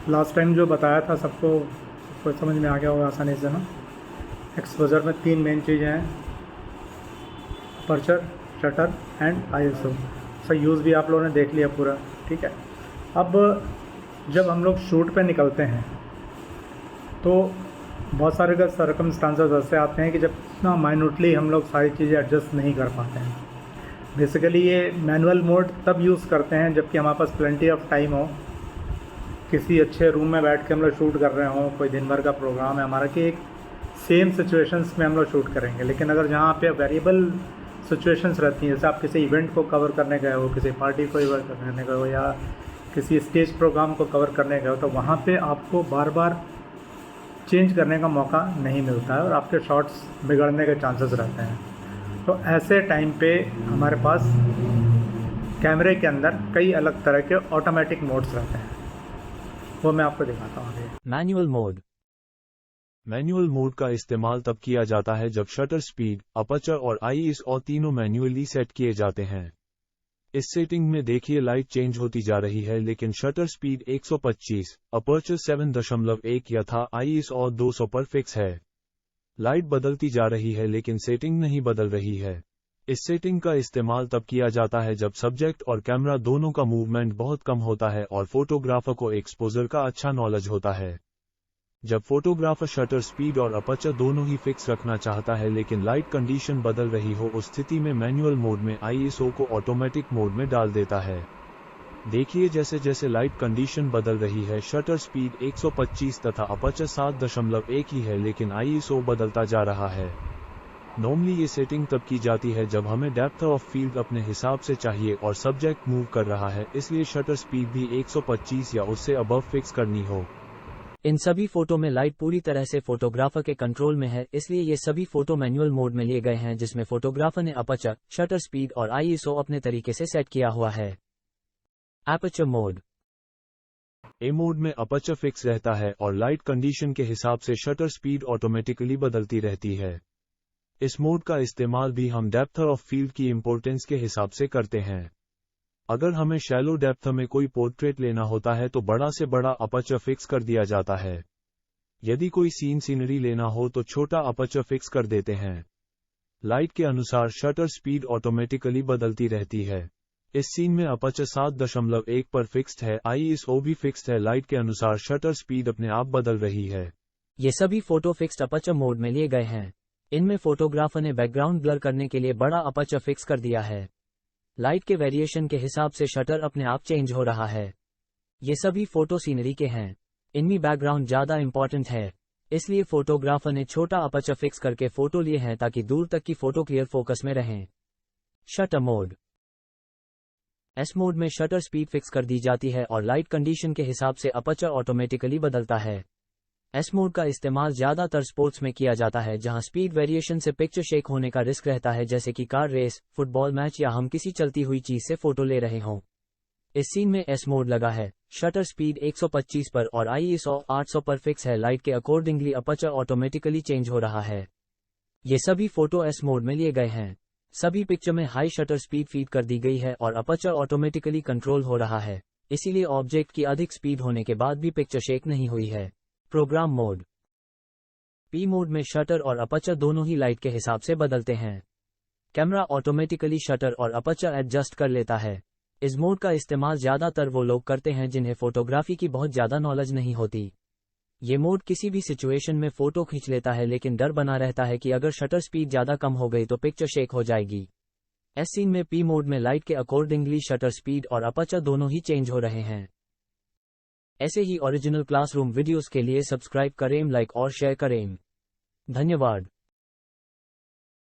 Last time जो बताया था सबको कोई समझ में आ गया होगा आसानी से ना। एक्सपोजर में 3 मेन चीज़ें हैं, अपर्चर, शटर एंड आईएसओ। उसका यूज़ भी आप लोगों ने देख लिया पूरा, ठीक है। अब जब हम लोग शूट पे निकलते हैं तो बहुत सारे सर्कमस्टांसेस ऐसे आते हैं कि जब इतना माइन्यूटली हम लोग सारी चीज़ें एडजस्ट नहीं कर पाते हैं। बेसिकली ये मैनुअल मोड तब यूज़ करते हैं जबकि हमारे पास प्लेंटी ऑफ टाइम हो, किसी अच्छे रूम में बैठ के हम लोग शूट कर रहे हों, कोई दिन भर का प्रोग्राम है हमारा कि एक सेम सिचुएशंस में हम लोग शूट करेंगे। लेकिन अगर जहाँ पे वेरिएबल सिचुएशंस रहती हैं, जैसे आप किसी इवेंट को कवर करने गए हो, किसी पार्टी को कवर करने गए हो या किसी स्टेज प्रोग्राम को कवर करने गए हो, तो वहाँ पे आपको बार बार चेंज करने का मौका नहीं मिलता है और आपके शॉट्स बिगड़ने के चांसेस रहते हैं। तो ऐसे टाइम पे हमारे पास कैमरे के अंदर कई अलग तरह के ऑटोमेटिक मोड्स रहते हैं, वो मैं आपको दिखाता हूँ आगे। मैनुअल मोड का इस्तेमाल तब किया जाता है जब शटर स्पीड, अपर्चर और आईएसओ तीनों मैन्युअली सेट किए जाते हैं। इस सेटिंग में देखिए लाइट चेंज होती जा रही है, लेकिन शटर स्पीड 125, अपर्चर 7.1 यथा आईएसओ 200 पर फिक्स है। लाइट बदलती जा रही है लेकिन सेटिंग नहीं बदल रही है। इस सेटिंग का इस्तेमाल तब किया जाता है जब सब्जेक्ट और कैमरा दोनों का मूवमेंट बहुत कम होता है और फोटोग्राफर को एक्सपोजर का अच्छा नॉलेज होता है। जब फोटोग्राफर शटर स्पीड और अपर्चर दोनों ही फिक्स रखना चाहता है लेकिन लाइट कंडीशन बदल रही हो, उस स्थिति में मैनुअल मोड में आईएसओ को ऑटोमेटिक मोड में डाल देता है। देखिए जैसे जैसे लाइट कंडीशन बदल रही है, शटर स्पीड 125 तथा अपर्चर 7.1 ही है लेकिन आईएसओ बदलता जा रहा है। नॉर्मली ये सेटिंग तब की जाती है जब हमें डेप्थ ऑफ फील्ड अपने हिसाब से चाहिए और सब्जेक्ट मूव कर रहा है, इसलिए शटर स्पीड भी 125 या उससे अबव फिक्स करनी हो। इन सभी फोटो में लाइट पूरी तरह से फोटोग्राफर के कंट्रोल में है, इसलिए ये सभी फोटो मैनुअल मोड में लिए गए हैं जिसमें फोटोग्राफर ने अपर्चर, शटर स्पीड और आईएसओ अपने तरीके से सेट किया हुआ है। Aperture mode. ए मोड में अपर्चर फिक्स रहता है और लाइट कंडीशन के हिसाब से शटर स्पीड ऑटोमेटिकली बदलती रहती है। इस मोड का इस्तेमाल भी हम डेप्थ ऑफ फील्ड की इंपॉर्टेंस के हिसाब से करते हैं। अगर हमें शैलो डेप्थ में कोई पोर्ट्रेट लेना होता है तो बड़ा से बड़ा अपर्चर फिक्स कर दिया जाता है। यदि कोई सीनरी लेना हो तो छोटा अपर्चर फिक्स कर देते हैं। लाइट के अनुसार शटर स्पीड ऑटोमेटिकली बदलती रहती है। इस सीन में अपर्चर 7.1 पर फिक्स्ड है, आईएसओ भी फिक्स्ड है। लाइट के अनुसार शटर स्पीड अपने आप बदल रही है। ये सभी फोटो फिक्स्ड अपर्चर मोड में लिए गए हैं। इनमें फोटोग्राफर ने बैकग्राउंड ब्लर करने के लिए बड़ा अपर्चर फिक्स कर दिया है। लाइट के वेरिएशन के हिसाब से शटर अपने आप चेंज हो रहा है। ये सभी फोटो सीनरी के हैं। इनमें बैकग्राउंड ज्यादा इंपॉर्टेंट है, इसलिए फोटोग्राफर ने छोटा अपर्चर फिक्स करके फोटो लिए हैं ताकि दूर तक की फोटो क्लियर फोकस में रहें। Shutter mode. एस मोड में शटर स्पीड फिक्स कर दी जाती है और लाइट कंडीशन के हिसाब से अपर्चर ऑटोमेटिकली बदलता है। एस मोड का इस्तेमाल ज्यादातर स्पोर्ट्स में किया जाता है जहां स्पीड वेरिएशन से पिक्चर शेक होने का रिस्क रहता है, जैसे कि कार रेस, फुटबॉल मैच या हम किसी चलती हुई चीज से फोटो ले रहे हों। इस सीन में एस मोड लगा है। शटर स्पीड 125 पर और आईएसओ 800 पर फिक्स है। लाइट के अकॉर्डिंगली अपर्चर ऑटोमेटिकली चेंज हो रहा है। ये सभी फोटो एस मोड में लिए गए हैं। सभी पिक्चर में हाई शटर स्पीड फीड कर दी गई है और अपर्चर ऑटोमेटिकली कंट्रोल हो रहा है, इसीलिए ऑब्जेक्ट की अधिक स्पीड होने के बाद भी पिक्चर शेक नहीं हुई है। Program mode. पी मोड में शटर और अपर्चर दोनों ही लाइट के हिसाब से बदलते हैं। कैमरा ऑटोमेटिकली शटर और अपर्चर एडजस्ट कर लेता है। इस मोड का इस्तेमाल ज्यादातर वो लोग करते हैं जिन्हें फोटोग्राफी की बहुत ज्यादा नॉलेज नहीं होती। ये मोड किसी भी सिचुएशन में फोटो खींच लेता है, लेकिन डर बना रहता है कि अगर शटर स्पीड ज्यादा कम हो गई तो पिक्चर शेक हो जाएगी। इस सीन में पी मोड में लाइट के अकॉर्डिंगली शटर स्पीड और अपर्चर दोनों ही चेंज हो रहे हैं। ऐसे ही ओरिजिनल क्लासरूम वीडियोस के लिए सब्सक्राइब करें, लाइक और शेयर करें। धन्यवाद।